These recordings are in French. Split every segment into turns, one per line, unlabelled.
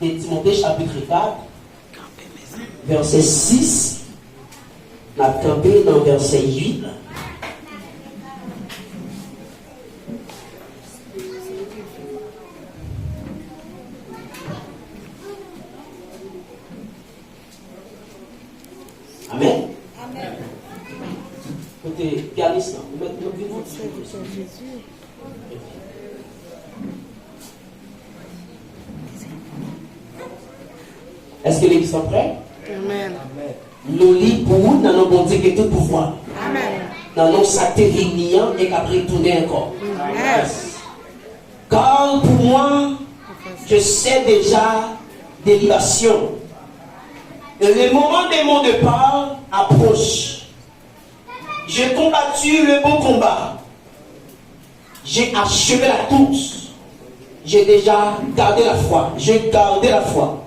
de Timothée chapitre 4, verset 6, on a campé dans verset 8. Amen. Amen. Côté pianiste, vous mettez le vivant. Est-ce que l'église est prête?
Amen.
Nous lisons pour vous dans nos bon Dieu qui tout pouvoir.
Amen.
Dans nos satiriens et qu'après tourner encore.
Amen.
Car pour moi, je sais déjà des libations. Et le moment de mon départ approche. J'ai combattu le bon combat. J'ai achevé la course. J'ai déjà gardé la foi. J'ai gardé la foi.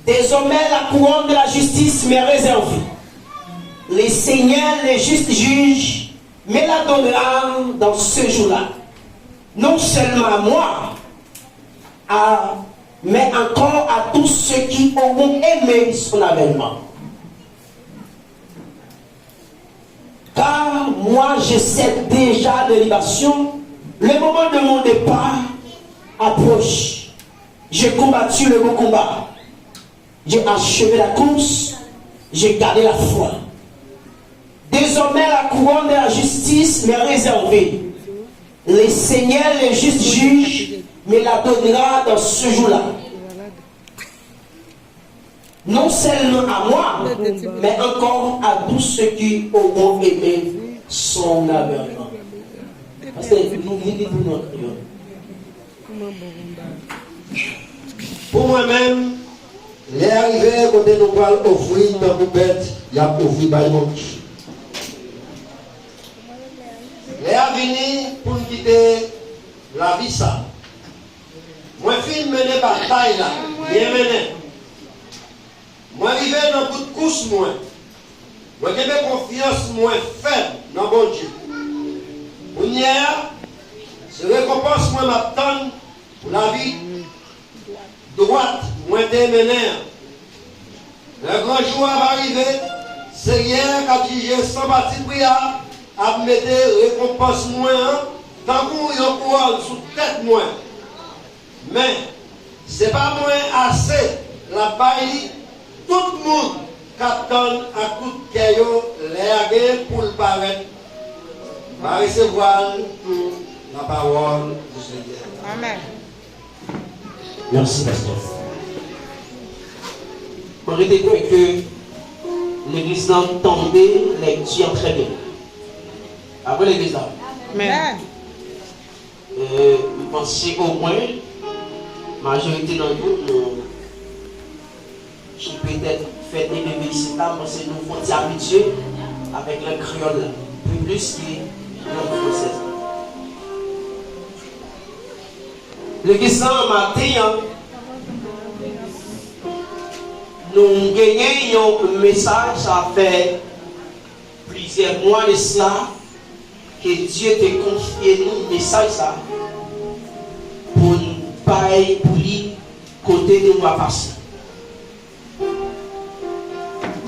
Désormais, la couronne de la justice m'est réservée. Le Seigneur, le juste juge, me la donnera dans ce jour-là. Non seulement à moi, mais encore à tous ceux qui auront aimé son avènement. Car moi, je sais déjà de libation. Le moment de mon départ approche. J'ai combattu le bon combat. J'ai achevé la course, j'ai gardé la foi. Désormais, la couronne de la justice m'est réservée. Le Seigneur, le juste juge, me la donnera dans ce jour-là. Non seulement à moi, mais encore à tous ceux qui auront aimé son avènement. Parce que nous vivons pour notre Dieu.
Pour moi-même, les arrivés, quand nous allons offrir dans nos bêtes, il y a offrir par mon Dieu. Les venus pour nous quitter la vie ça. Moi, film mener bataille là, bien mené. Moi, arrivé dans toute course, moi j'ai confiance, moi, faible dans bon Dieu. Pour hier, ce récompense, moi, m'attend pour la vie droite, moi, démené. Le grand jour va arriver, c'est hier quand j'ai sans bâti prière, à me mettre récompense, moi, tant qu'on y a sous tête, moi. Mais, c'est pas moins assez la baille. Tout le monde qui attend à coup de caillou, l'air pour le paraître, va recevoir la parole du Seigneur.
Amen.
Merci, pasteur. On était que l'église n'a tombé, lecture très bien. Après l'église là.
Amen.
Vous pensez au moins, majorité dans nous, qui peut-être fait des bébés ici, parce que nous sommes habitués avec le créole, plus que langue française. L'église matin, nous gagnons un message, ça fait plusieurs mois de cela, que Dieu t'a confié nous un message ça, pour nous payer pour lui, côté de nous va passer.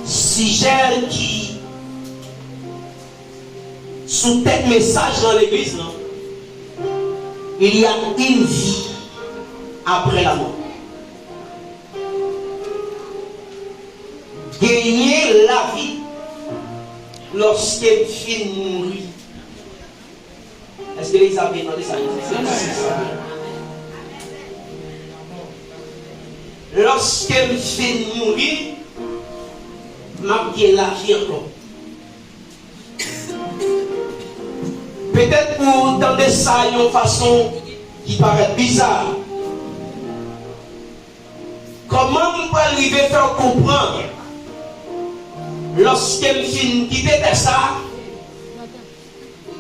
Sujet qui sous tel message dans l'église, il y a une vie après la mort. Gagner la vie lorsqu'elle finit de mourir. Est-ce que les avez demandé ça? Lorsqu'elle finit de mourir, marquer la vie encore. Peut-être pour entendre ça d'une façon qui paraît bizarre. Comment on peut arriver à faire comprendre lorsqu'elle finit de quitter ça,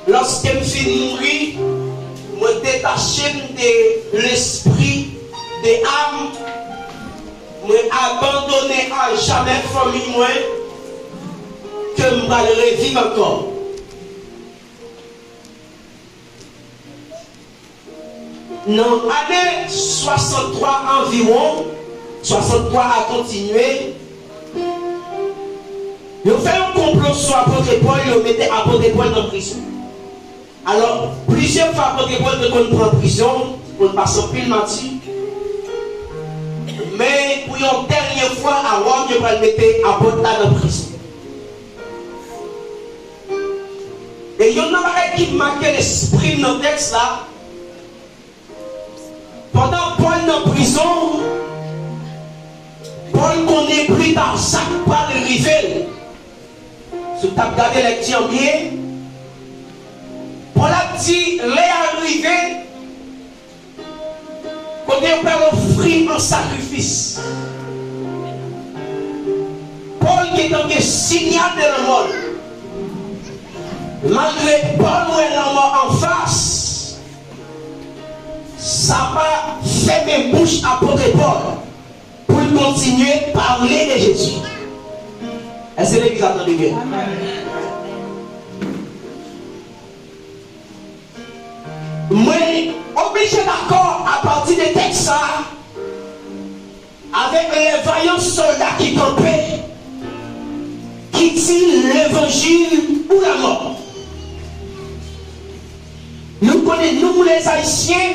lorsqu'elle finit de mourir, me détacher de l'esprit, de l'âme, me abandonner à jamais famille moi, que je vais revivre encore. dans l'année 63 environ, 63 à continuer, ils ont fait un complot sur l'apôtre Paul, ils ont mis l'apôtre Paul dans la prison. Alors, plusieurs fois l'apôtre Paul de prendre en prison, pour passer en pile martyr. Mais pour une dernière fois, à Rome, ils vont mettre l'apôtre dans la prison. Et il y a un qui marque l'esprit dans le texte là. Pendant Paul dans la prison, Paul connaît plus tard ça par le rival. Si tu as regardé les lecture bien, Paul a dit, les arrivés, quand on peut offrir un sacrifice. Paul qui est dans le signal de la mort. Malgré Paul est la mort en face, ça va fermer bouche à apôtre Paul pour continuer à parler de Jésus. Est-ce que l'église attend bien? Moi, obligé d'accord à partir des textes avec les vaillants soldats qui campaient, qui disent l'évangile ou la mort. Nous connaissons, nous les Haïtiens,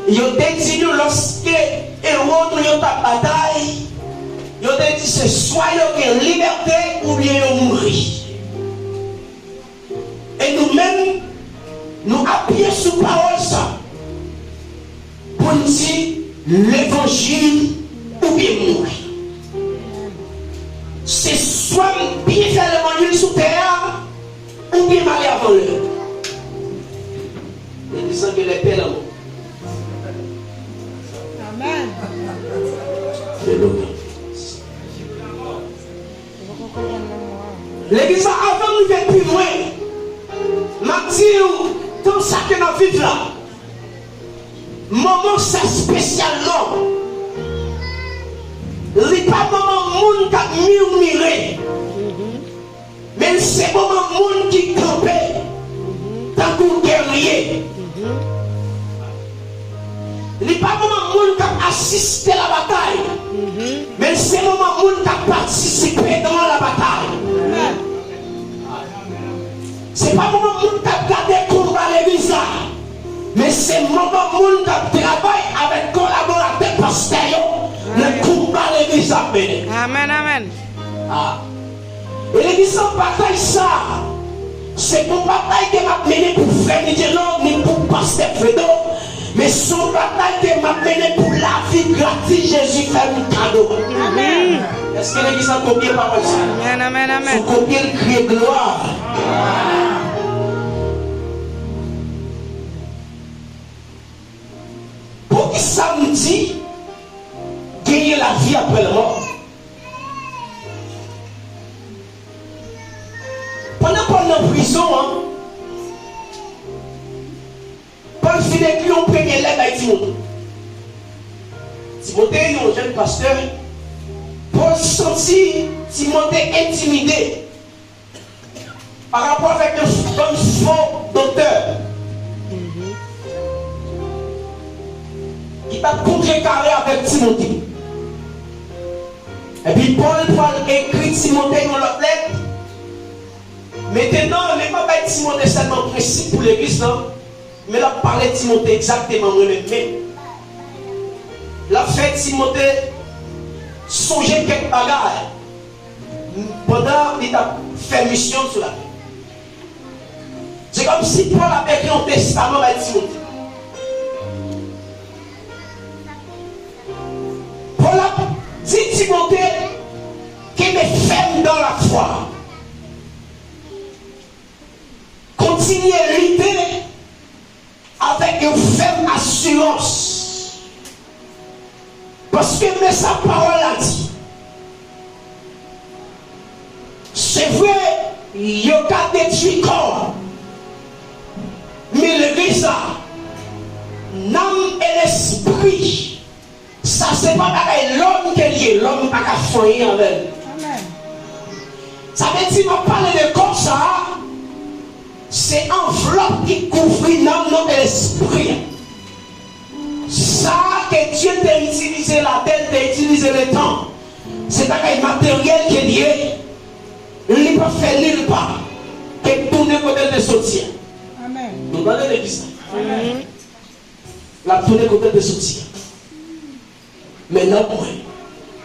ils ont dit nous lorsque les héros nous ont bataille, ils ont dit c'est soit ils ont liberté ou bien ils ont mourir. Et nous-mêmes, nous appuyons sur parole ça pour nous dire l'évangile ou bien mourir. C'est soit bien faire l'évangile sous terre ou bien aller avant l'heure. Et disant que les pères l'amour.
Amen.
L'église avant nous faire plus loin. Mathieu, dans ça que nous vivons là, moment ça spécialement. Il n'est pas moment monde qui a murmuré, mais c'est moment monde qui campait, tant qu'on guerrier. Il n'est pas moment monde qui a assisté à la bataille, mais c'est moment monde qui a participé dans la bataille. C'est pas moment monde qui a gardé combat l'église, mais c'est moment monde qui a travaillé avec collaborateurs pasteurs. Le combat l'église a mené.
Amen, amen.
Ah. Et l'église en bataille ça, c'est pour bataille que m'a mené pour frère Nigelon, ni pour pasteur Fredo, mais son bataille que m'a mené pour la vie gratuite Jésus fait un cadeau.
Amen.
Est-ce que l'église a combien par ça?
Amen, amen, amen.
Faut combien de crier gloire? Pour qui ça me dit gagner la vie après la mort? Pendant qu'on est en prison, Paul finit lui, on premier lève avec Timothée. Timothée est un jeune pasteur. Paul sentit Timothée intimidé par rapport avec un faux docteur qui t'a contrecarré avec Timothée. Et puis Paul écrit Timothée dans l'autre lettre. Maintenant, on n'est pas Timothée seulement principe pour l'église, non? Mais là, parler de Timothée exactement moi-même. La fait Timothée songer quelques bagages pendant qu'il a fait mission sur la terre. C'est comme si Paul avait écrit un testament à Timothée. Paul a dit Timothée qu'il est ferme dans la foi. Continuez à lutter avec une ferme assurance. Parce que mais sa parole a dit. C'est vrai, il y a détruit corps. Mais l'église, l'âme et l'esprit, ça c'est pas l'homme qui est lié, l'homme n'a pas qu'à foyer avec. Amen. Ça veut dire qu'on parle de corps ça. c'est enveloppe qui couvre notre esprit. Ça que Dieu t'a utilisé la tête, t'a utilisé le temps. C'est un matériel qui est lié. Il ne peut faire nulle part. Que tourner côté de soutien.
Amen.
Nous donnons l'église. La tourner côté de soutien. Maintenant, moi,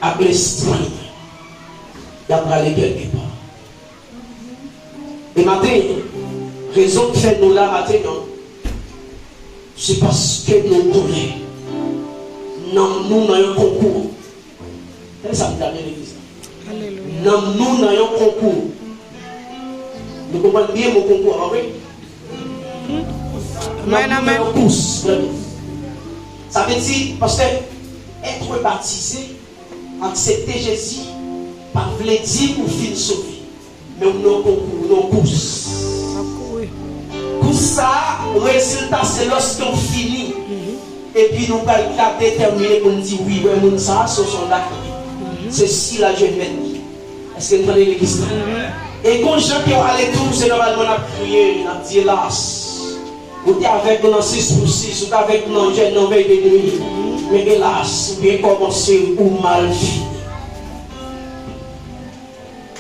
avec l'esprit, il y a aller quelque part. Et maintenant, raison que fait nous là maintenant, c'est parce que nous donnons. Nous avons un concours. Ça me donne l'église. Nous avons un concours. Nous comprenons bien mon concours.
Amen, amen.
Ça veut dire, parce que être baptisé, accepter Jésus, pas veut dire ou fin sauver. Mais nous avons un concours, nous avons un course. Pour ça, le résultat, c'est lorsqu'on finit. Et puis nous allons déterminer pour nous dire oui, oui, ça, ce sont là. C'est si la Dieu mène. Est-ce que vous prenez l'église là? Et quand les gens qui ont allé tout, c'est normalement à prier, à dire hélas. Vous êtes avec nous dans 6 pour 6, vous êtes avec nous dans jeune veille de nuit. Mais hélas, vous bien commencé ou mal fini.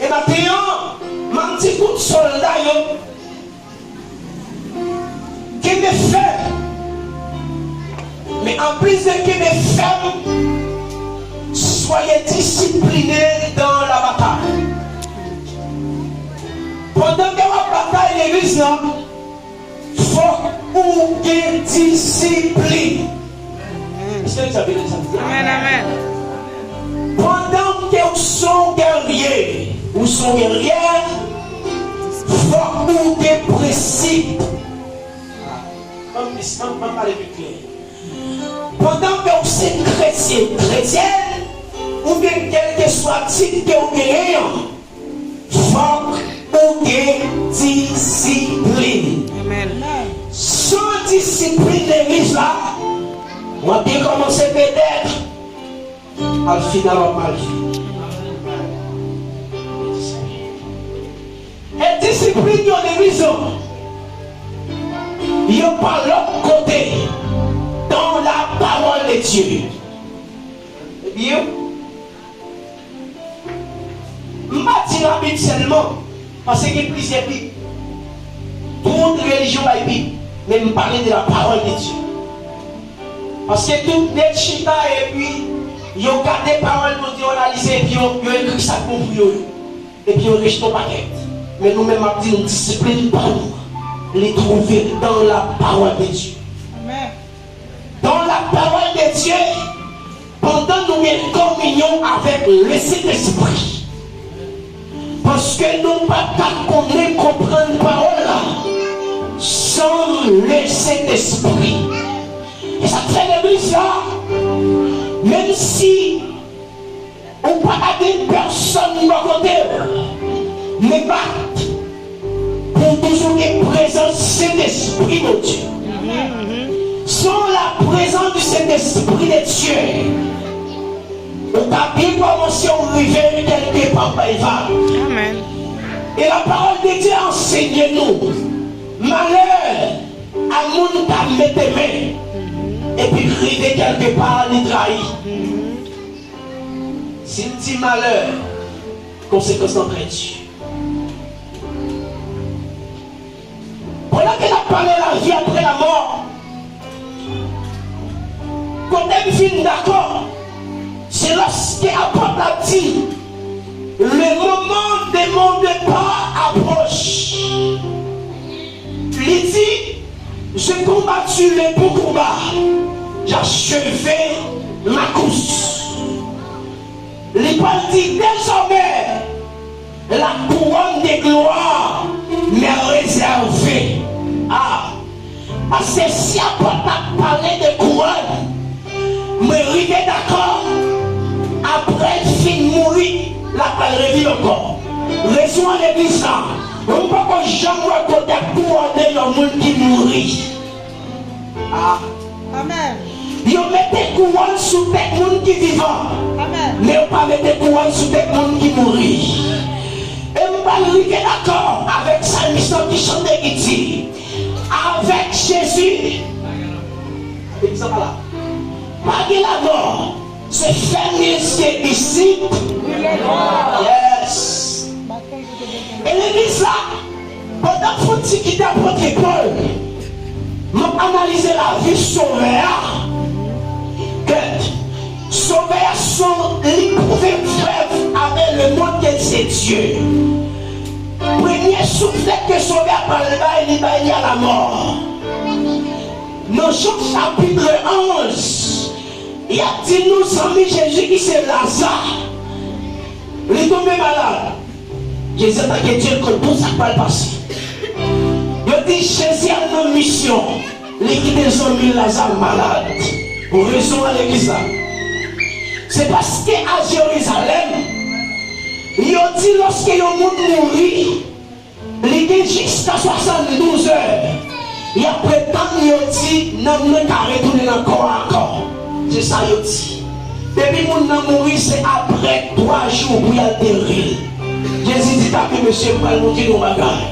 Et maintenant, mon petit coup de soldat, qui me fait. Mais en plus de qui me fait, soyez disciplinés dans la bataille. Pendant que la bataille l'église, il faut ou qu'il discipline. Est-ce que vous avez dit ça?
Amen, amen.
Pendant que vous sont guerriers, vous sont guerrières, il faut ou qu'il précipite. Comme parler plus clair. Pendant que vous êtes chrétien, chrétienne, ou bien quel que soit le titre que vous gagnez, il faut ou qu'il discipline.
Amen.
Sans discipline l'église là, on va bien commencer peut-être. Al final, on va mal vivre. Et discipline, il y a des raisons. Il n'y a pas l'autre côté dans la parole de Dieu. Eh bien, je ne vais pas dire la Bible seulement parce qu'il y a plusieurs Bibles. Toute religion a une Bible, mais je parler de la parole de Dieu. Parce que tout les chita et puis ils ont gardé la parole pour Dieu, on a lisé et puis ils ont écrit ça pour vous. Et puis ils ont rejeté ton paquet. Mais nous-mêmes, on dit une discipline par nous. Les trouver dans la parole de Dieu.
Amen.
Dans la parole de Dieu, pendant nous une communion avec le Saint-Esprit. Parce que nous ne pouvons pas comprendre la parole là, sans le Saint-Esprit. Et ça fait l'église là, même si on ne peut pas dire personne ne va côté, mais pas pour toujours une présence du Saint-Esprit de Dieu. Sans la présence du Saint-Esprit de Dieu, on a bien commencé à arriver quelque part par
Amen.
Et la parole de Dieu enseigne-nous. Malheur à mon qui met tes mains. Et puis arriver quelque part, il trahit. S'il dit malheur, conséquence d'entre Dieu. Pendant qu'elle a parlé la vie après la mort, quand elle vient d'accord, c'est lorsqu'elle a dit le moment de mon départ approche. Il dit, j'ai combattu le bon combat, j'ai achevé ma course. Il dit désormais, la couronne de gloire m'est réservée. Ah, parce que si après parler de couronne, me arrivé d'accord, après fin mourir, la parole revient encore. Raison à l'église là, on ne peut pas jamais côté couronner le monde qui mourit. Ah.
Amen.
Ils mettent couronne sur les monde qui vivant.
Amen.
Mais on ne peut pas mettre couronne sur les monde qui mourit. Et pas d'accord avec sa mission qui chante et dit avec Jésus. Et ça va là. Malgré la mort, c'est faire ses disciples. Yes. Et l'église là, pendant qu'on dit qu'il apporte Paul, m'a analysé la vie sauveur. Que sauveur sont l'éprouvé frère avec le monde que c'est Dieu. Premier souffle que sauveur par le bas, il y a la mort. Dans Jean chapitre 11, il a dit nous amis Jésus qui c'est Lazare. Il est tombé malade. Jésus a dit Dieu que tout ça va passer. Il dit Jésus a une mission. Il quitte les amis Lazare malade. Pour raison à l'église là. C'est parce qu'à Jérusalem, il a dit lorsque le monde mourit, il dit jusqu'à 72 heures. Et après tant il a dit, non, ne pas retourner encore. C'est ça il a dit. Depuis mon nom mourir, c'est après 3 jours pour y atterrir. Jésus dit, t'as vu monsieur, pour nous dire nos bagages.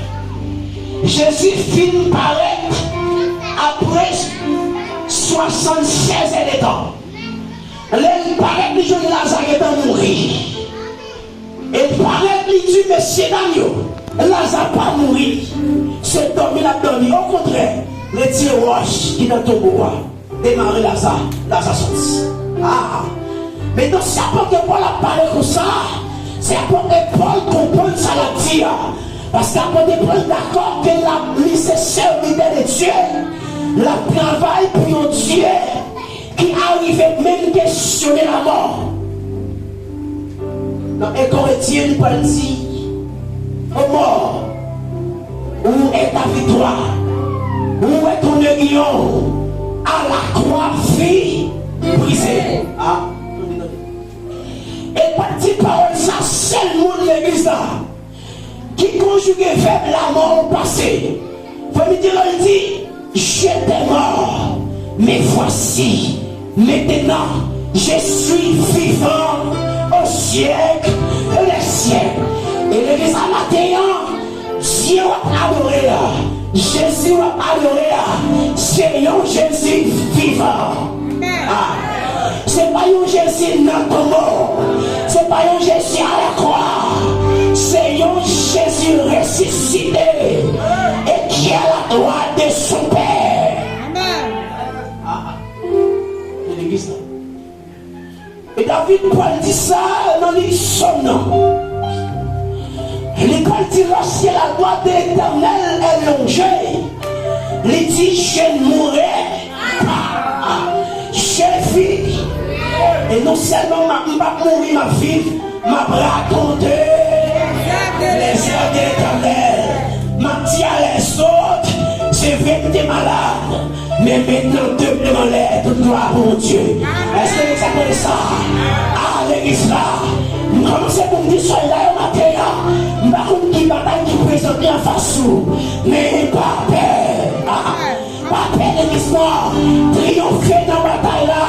Jésus finit paraître après 76 heures de temps. Il paraît que les gens de Lazare est mourir. Et il paraît que les gens monsieur Daniel, Lazare pas mourir. C'est dormi, il a dormi. Au contraire, le tir roche qui est dans ton bois. Démarrer Lazare, Lazare sorti. Ah! Mais dans ce que Paul a parlé comme ça, c'est pour que Paul comprenne ça la dire. Parce qu'apôtre Paul d'accord que la mise serviteur de Dieu, la travail pour Dieu qui arrive même questionner la mort. Dans 1 Corinthiens, il peut dire, ô mort, où est ta victoire? Où est ton aiguillon? À la croix, fille brisée. Ah. Et partie parole, ça, c'est le monde de l'église là, qui conjugue vers la mort au passé. Faut me dire, il dit, j'étais mort, mais voici, maintenant, je suis vivant au siècle des siècles. Et l'église à matin, Dieu va adorer là, Jésus va adorer là, Seigneur Jésus vivant. Ah. C'est pas un Jésus dans ton mort. C'est pas un Jésus à la croix. C'est un Jésus ressuscité et qui est à la droite de son Père. Amen. C'est l'église là. Et David Paul dit ça dans les somnants. L'école dit lorsque la droite de l'Éternel est longée, il dit je mourrai. Je vis. Et non seulement ma mourir, ma vie, m'a raconté les heures de l'Éternel. M'a dit à les autres, c'est vrai que tu es malade. Mais maintenant, tu me demandes toute gloire pour Dieu. Est-ce que vous savez ça? Ah, l'église là. Commencez pour me dire, soyez là au matin. Je ne sais pas qui bataille qui présente en face. Mais pas peur. Pas peur l'église là. Triompher dans la bataille là.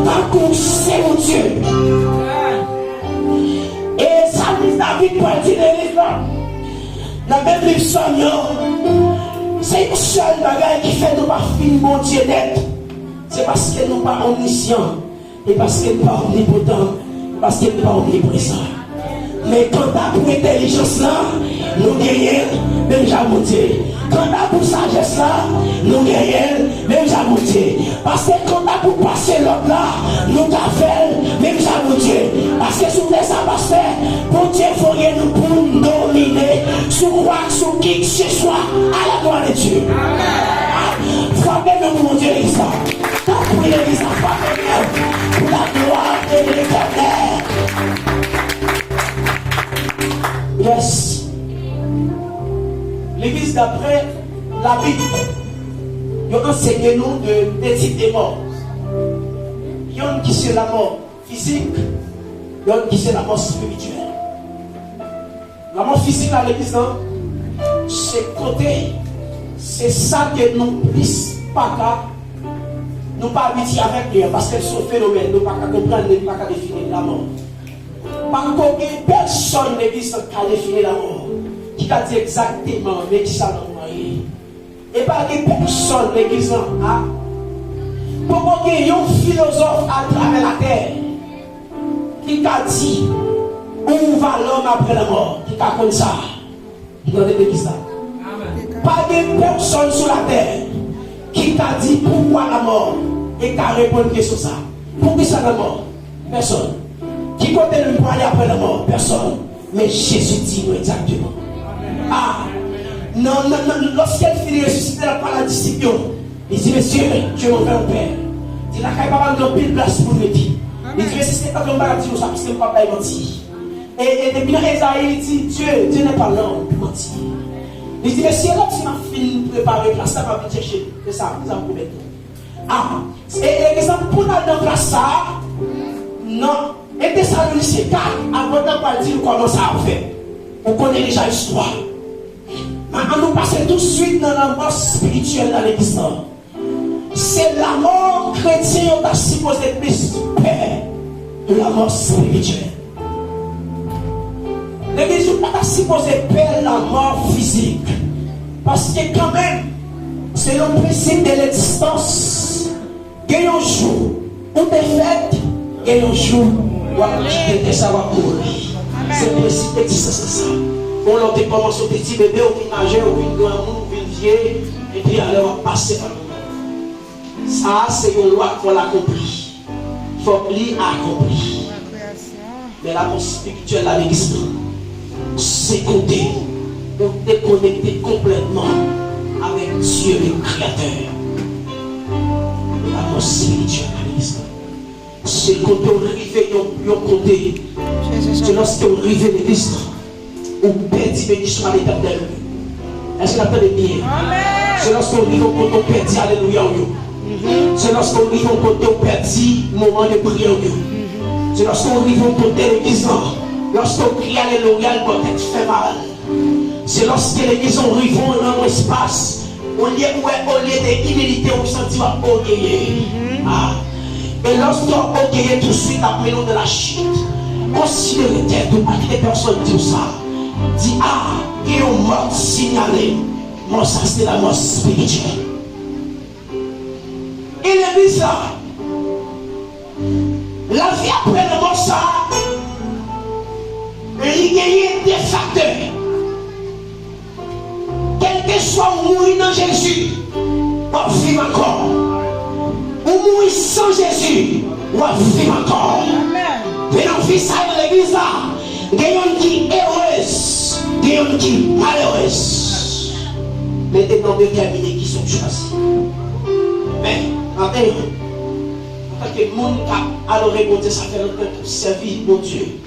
Par contre, c'est mon Dieu. Et ça, David pour dire l'église là. Dans le même livre c'est une seule bagaille qui fait nous pas finir mon Dieu net. C'est parce que nous pas omniscients. Et parce que nous pas omnipotents. Parce que nous pas omniprésents. Mais quand t'as pour intelligence là, nous gagnons, même j'ai monté. Quand t'as pour sagesse là, nous gagnons, même j'ai monté. Parce que quand t'as pour passer l'autre là, nous t'appelons, même j'ai monté. Parce que sous les ambassadeurs, pour Dieu, il faut que nous pour nous dominer sur quoi, sur qui que ce soit, à la gloire de Dieu. Frappez-nous pour mon Dieu, l'église là. T'as pris l'église là, frappez-nous pour la gloire de l'Éternel. Yes. L'église d'après la Bible, il enseigne nous des types de morts. Il y en a qui c'est la mort physique, il y en a qui c'est la mort spirituelle. La mort physique à l'église, c'est côté, c'est ça que nous plus pas nous pas habitués avec lui parce que ce phénomène, nous ne pouvons pas comprendre, nous ne pouvons pas définir la mort. Pas encore personne n'existe qui a défini la mort. qui a dit exactement, mais qui ça non moyen. Et pas des personnes l'église là. Pourquoi il y a un philosophe à travers la terre qui a dit où va l'homme après la mort, qui a comme ça. Dans l'église là. Pas de personne sur la terre qui t'a dit pourquoi la mort et qui a répondu sur ça. Pourquoi ça la mort? Personne. Qui continue pour aller après la mort? Personne. Mais Jésus dit nous exactement. Ah, non, lorsqu'elle finit de ressusciter la parole à la discipline, il dit, monsieur, Dieu mon père. Il n'a pas de pile place pour me dire. Il dit, mais si c'est pas comme ça, parce que mon papa est menti. Et depuis Esaïe, il dit, Dieu n'est pas l'homme pour mentir. Il dit, mais si l'autre qui m'a fini de préparer place, ça va venir chercher. C'est ça, nous avons promis. Ah, et exemple, pour nous dans place ça, non. Et des Thessaloniciens 4, avant de dire comment ça a fait. On connaît déjà l'histoire. On nous passe tout de suite dans la mort spirituelle dans l'église. C'est la mort chrétienne qui a supposé plus peur de la mort spirituelle. L'église n'est pas supposé peur de la mort physique. Parce que quand même, c'est le principe de l'existence. Il y a un jour où tu es fait, il y a un jour où tu es savoir courir. C'est le principe d'existence de ça. On l'a commencé au petit bébé, au petit majeur, au petit grand monde, au petit vieux, et puis alors on va passer par nous. Ça, c'est une loi qu'on l'accomplit. Il faut l'accomplir. Mais la mort spirituelle, la l'église, c'est compter. Donc déconnecter complètement avec Dieu le Créateur. La mort spirituelle, la l'église. C'est quand on arrive, on compter. C'est lorsqu'on arrive à l'église. Ou perdit bénédiction à l'éternel. Est-ce que vous entendez bien? C'est lorsqu'on arrive au côté, on perdit alléluia. C'est lorsqu'on arrive au côté, on perdit moment de prière. C'est lorsqu'on arrive au côté de l'église. Lorsqu'on crie alléluia, le peut-être fait mal. C'est lorsque l'église arrive dans l'espace. Au lieu d'humilité, on se sent orgueilleux. Et lorsqu'on orgueilleux tout de suite après nous de la chute, considérez tête ou pas que les personnes disent ça. Dit, il y a une mort signalée. Moi, ça, c'est la mort spirituelle. Il est dit ça. La vie après la mort, ça, il y a des facteurs. Quel que soit où mourir dans Jésus, on vit encore. Ou mourir sans Jésus, on vit encore. Mais on vit ça dans l'église là. Il y a une qui est heureuse, il y a une qui est malheureuse. Les dénoms déterminés qui sont choisis. Mais, en tant que monde qui a adoré mon Dieu, ça fait longtemps pour servir mon Dieu.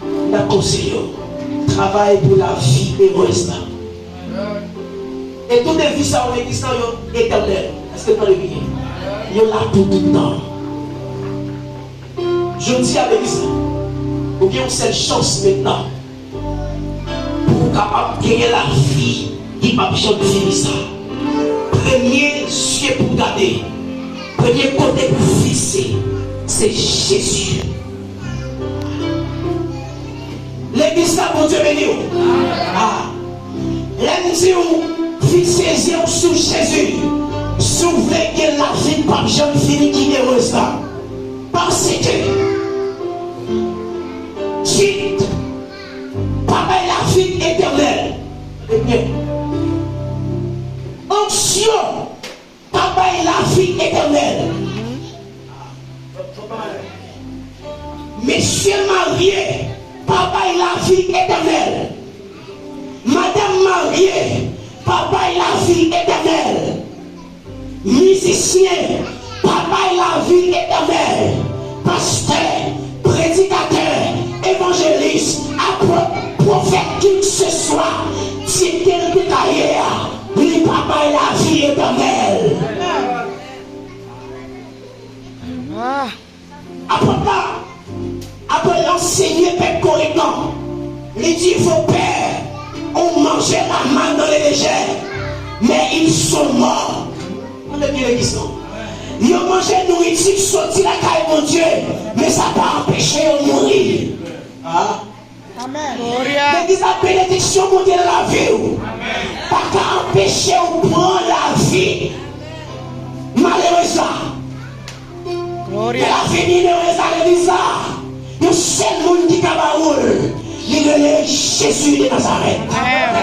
On a conseillé, travail pour la vie heureuse. Et toutes les vies, ça, on est éternel. Est-ce que tu as le bien? Il y a là pour tout le temps. Je dis à l'église, ou bien cette chance maintenant pour capable de gagner la vie qui va besoin de finir ça. Premier ciel pour garder, premier côté pour fixer, c'est Jésus. L'église là pour Dieu béni. L'église où fixer les yeux sur Jésus, souvenez que la vie pas besoin de finir qui est heureuse là. Parce que Chut, papa est la vie éternelle. Onction, papa est la vie éternelle. Monsieur marié, papa est la vie éternelle. Madame mariée, papa est la vie éternelle. Musicien, papa est la vie éternelle. Pasteur, prédicateur, évangéliste, prophète, qui que ce soit, si quel carrière, lui papa est la vie éternelle. Après l'enseigner peuple correctement, il dit vos pères ont mangé la manne dans les légers, mais ils sont morts. On est bien l'église. Ils ont mangé nourriture, sorti la caille mon Dieu, mais ça n'a pas empêché de mourir.
Amen.
Gloria. L'église la bénédiction pour Dieu la vie. Pas qu'à empêcher ou prendre la vie. Malheureusement.
Gloria.
La vie malheureuse à l'église là. Le seul monde qui cabaroule. Il est Jésus de Nazareth.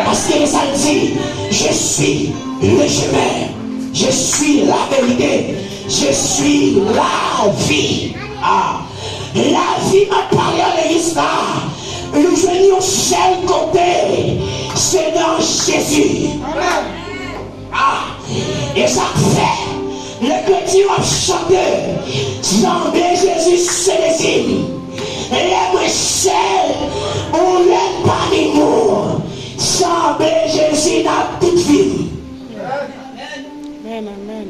Parce que ça dit, je suis le chemin. Je suis la vérité. Je suis la vie. Ah. La vie m'a parlé à l'église là. Le génie au seul côté, c'est dans Jésus. Amen. Ah. Et ça fait, le chrétien va chanter. Sans Jésus, c'est les hymnes. Les seul, on n'est pas d'amour. Sans Jésus, dans toute vie.
Amen, amen.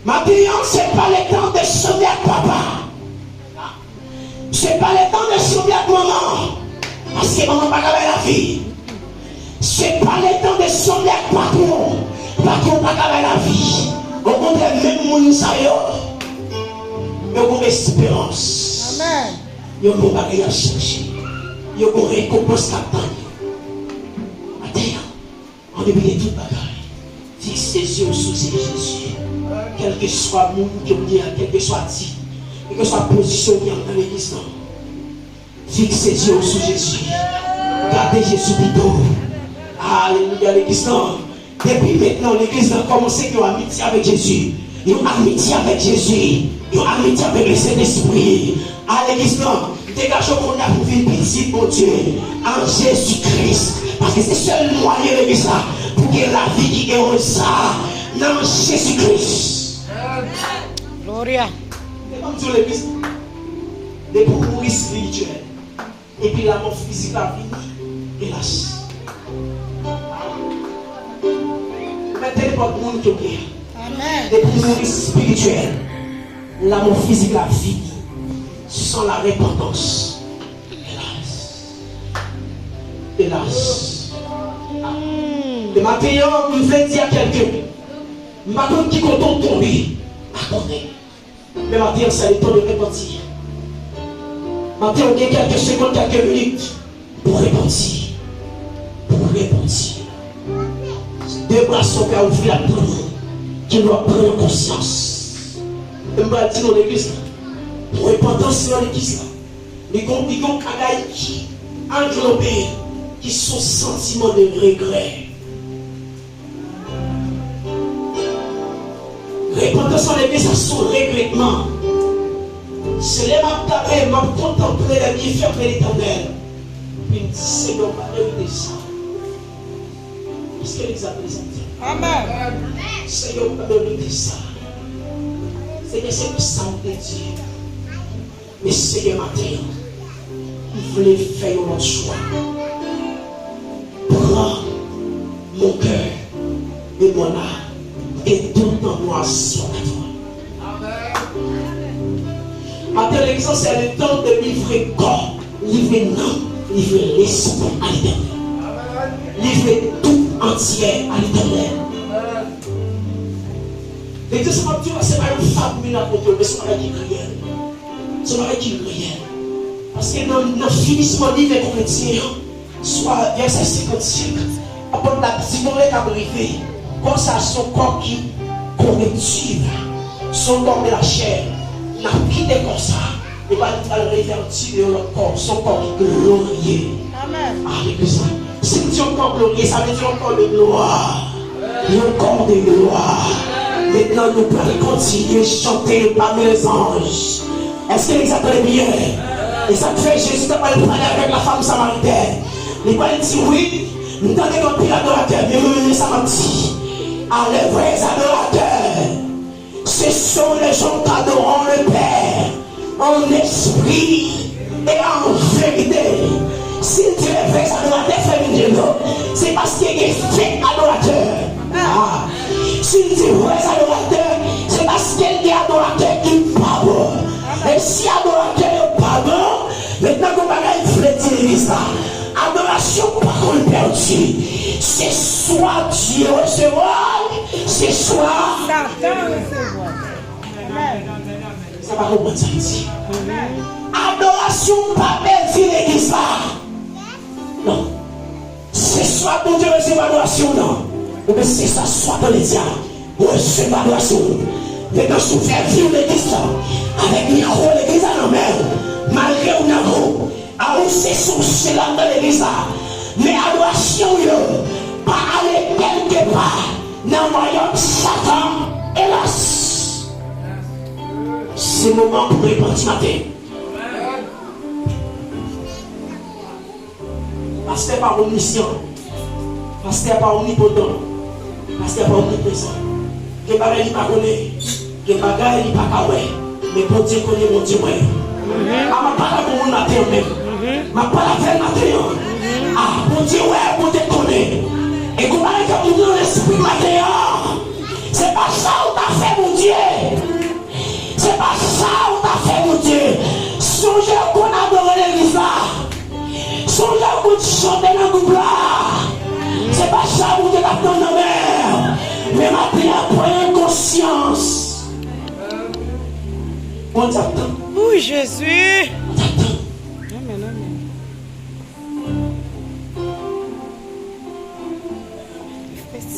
Maintenant, ce n'est pas le temps de sauver papa. Ce n'est pas le temps de sauver maman. Parce que maman n'a pas la vie. Ce n'est pas le temps de sauver patron. Patron n'a pas la vie. Au contraire, même mon sayo, il y a une espérance.
Amen.
Il y a une bagage à chercher. Il y a une récompense à attendre. Maintenant, on début de tout bagage. Fixe ses yeux sous Jésus. Quel que soit le monde qui dit, quel que soit dit, quelle que soit la position qui est dans l'église. Fixe ses yeux sous Jésus. Gardez Jésus plutôt. Alléluia, l'église. Depuis maintenant, l'église a commencé une amitié avec Jésus. Une amitié avec Jésus. Une amitié avec le Saint-Esprit. À l'église, dégageons qu'on a pour vivre petite, mon Dieu, en Jésus-Christ. Parce que c'est seul moyen, l'église, pour que la vie qui est ça, dans Jésus-Christ.
Gloria.
C'est comme Dieu l'église. Des pour mourir spirituel. Et puis la mort physique a fini. Hélas. Mettez pas de monde qui est.
Amen.
Des pour mourir spirituel. La mort physique a fini. Sans la repentance. Hélas. Hélas. Le matin, je voulais dire à quelqu'un. Maintenant qui compte tomber. Attendez. Mais matin, c'est le temps de repentir. Maintenant, on a quelques secondes, quelques minutes pour repentir. Pour repentir. Deux bras sont à ouvrir à tout le monde qui doit prendre conscience. Je me dis dans l'église, pour repentance dans l'église, les compagnons qui englobés, qui sont sentiments de regret. Repentance dans l'église, ça son regrettement. C'est les m'abtaper, m'a contempler la bienfaits de l'Éternel. Puis il me dit, Seigneur, pas de ça. Parce qu'elle les a présentés.
Amen.
Seigneur, pas de ça. Seigneur, c'est le sang de Dieu. Mais Seigneur, matin, vous voulez faire notre choix. Prends mon cœur et mon âme et tout en moi sur toi. Matin, l'exemple, c'est le temps de livrer corps, livrer non, livrer l'esprit à l'Éternel. Livrer tout entier à l'Éternel. L'église, c'est pas une femme qui a contrôlé, mais c'est pas qui criait. C'est pas qui criait. Parce que dans le finissement du livre chrétien, soit verset 55, après la petite volée qui a brivé, comme ça, son corps qui corrective, son corps de la chair, n'a quitté comme ça, et va le révertir de leur corps, son corps qui glorieux.
Amen.
Ah, l'église, si tu as un corps glorieux, ça veut dire un corps de gloire. Un corps de gloire. Maintenant, nous pouvons continuer à chanter parmi les anges. Est-ce que vous entendez bien? Et ça fait Jésus de parler avec la femme samaritaine. Les gens disent oui, nous avons des pires adorateurs, mais ça m'a dit. Ah, les vrais adorateurs, ce sont les gens qui adorent le Père en esprit et en vérité. Si tu es vrai adorateur féminin, c'est parce qu'il y a des faits adorateurs. Ah. Si tu es vrai adorateur, c'est parce qu'il y a des adorateurs qui ne parlent pas. Et si adorateur n'est pas bon, maintenant qu'on va refléter ça. Adoration par contre perdue. C'est soit Dieu recevoir, c'est soit
Satan recevoir. Amen.
Ça va comprendre ça ici. Adoration, pas belle vie l'église là. Non. C'est soit bon Dieu recevoir l'adoration, non. Mais c'est ça, soit dans les diables. Recevoir l'adoration. Maintenant, si vous faites vivre l'église là, avec micro, l'église à la mer, malgré ou non, à où c'est son là dans l'église là. Mais adoration, pas aller quelque part dans le royaume Satan, hélas. C'est le moment pour répondre ce matin. Pasteur pas omniscient, pasteur pas omnipotent, pasteur pas omniprésent. Que bagaille il pas connaît, que bagaille il pas kawé, mais bon Dieu connaît mon Dieu. Ah ma parole pour mon matin même, ma parole fait matin. Ah bon Dieu ouais, bon Dieu connaît. Et qu'on va être dans l'esprit matin. C'est pas ça où t'as fait mon Dieu. C'est pas ça où t'as fait mon Dieu. Songez qu'on adore l'église là. Songez qu'on chante dans le groupe là. C'est pas ça où tu t'as dans la mer. Mais maintenant, prenez conscience. On t'attend.
Oui, Jésus.
On t'attend.
Amen, amen.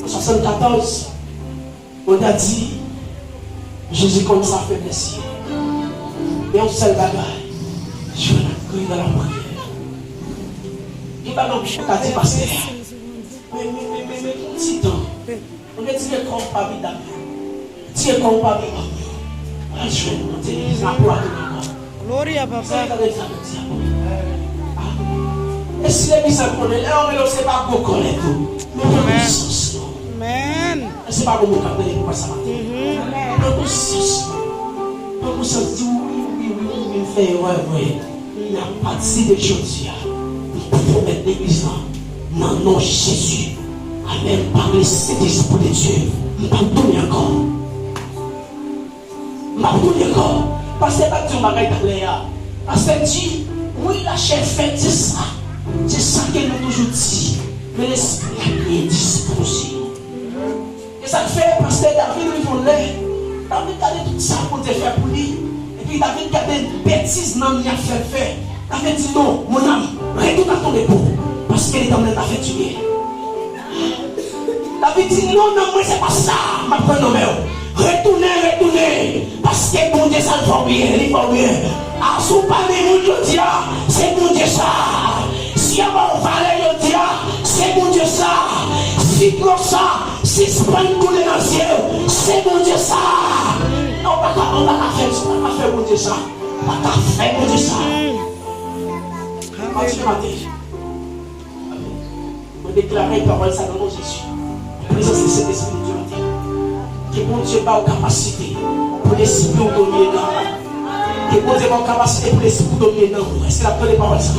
En 74, on a dit Jésus comme ça fait merci. Et on seul bagaille. Je vais l'accueillir dans la prière. Il va donc dit pasteur. Mais, petit temps. On est tiré comme pas d'amour. Tiré comme pas d'amour. Je vais monter l'église à poids de
Gloria, papa.
Et si l'église a connaît, on ne sait pas beaucoup connaître. Mais on a conscience.
Amen.
C'est pas comme on a appelé pour ça matin. On a conscience. On a conscience. Oui, fait, ouais. Il n'y a pas de si de choses. Nous pouvons mettre l'église là. Dans le nom de Jésus. Amen. Par le Saint-Esprit de Dieu. Nous ne pouvons pas donner encore. Encore. Parce que pas de bagaille d'aller. Parce que dit, oui, la chair fait, c'est ça. C'est ça qu'elle nous toujours dit. Mais l'esprit est disposé. Et ça fait parce que David lui voulait. David gardait tout ça pour te faire pour lui. Et puis David gardait une bêtise dans le fait. David dit non, mon âme, retourne à ton époux. Parce qu'elle est dans le fait tuer. David dit non, moi c'est pas ça. Ma prenne retournez. Parce que bon Dieu ça le va bien, il va bien. À sous parler mon Dieu, c'est bon Dieu ça. Si on va parler de Dieu, c'est bon Dieu ça. Si pour ça, si c'est pas une coulée dans le ciel, c'est bon Dieu ça. On va pas faire bon Dieu ça. On va pas faire bon Dieu ça. Continue matin. On déclare une parole ça dans nos Jésus. La présence de cet esprit de Dieu matin. Que bon Dieu va aux capacités pour l'esprit dominer dans. Que bon Dieu va aux capacités pour l'esprit dominer dans. Est-ce que la parole est ça?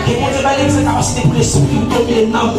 Que bon Dieu va aux capacités pour l'esprit dominer dans.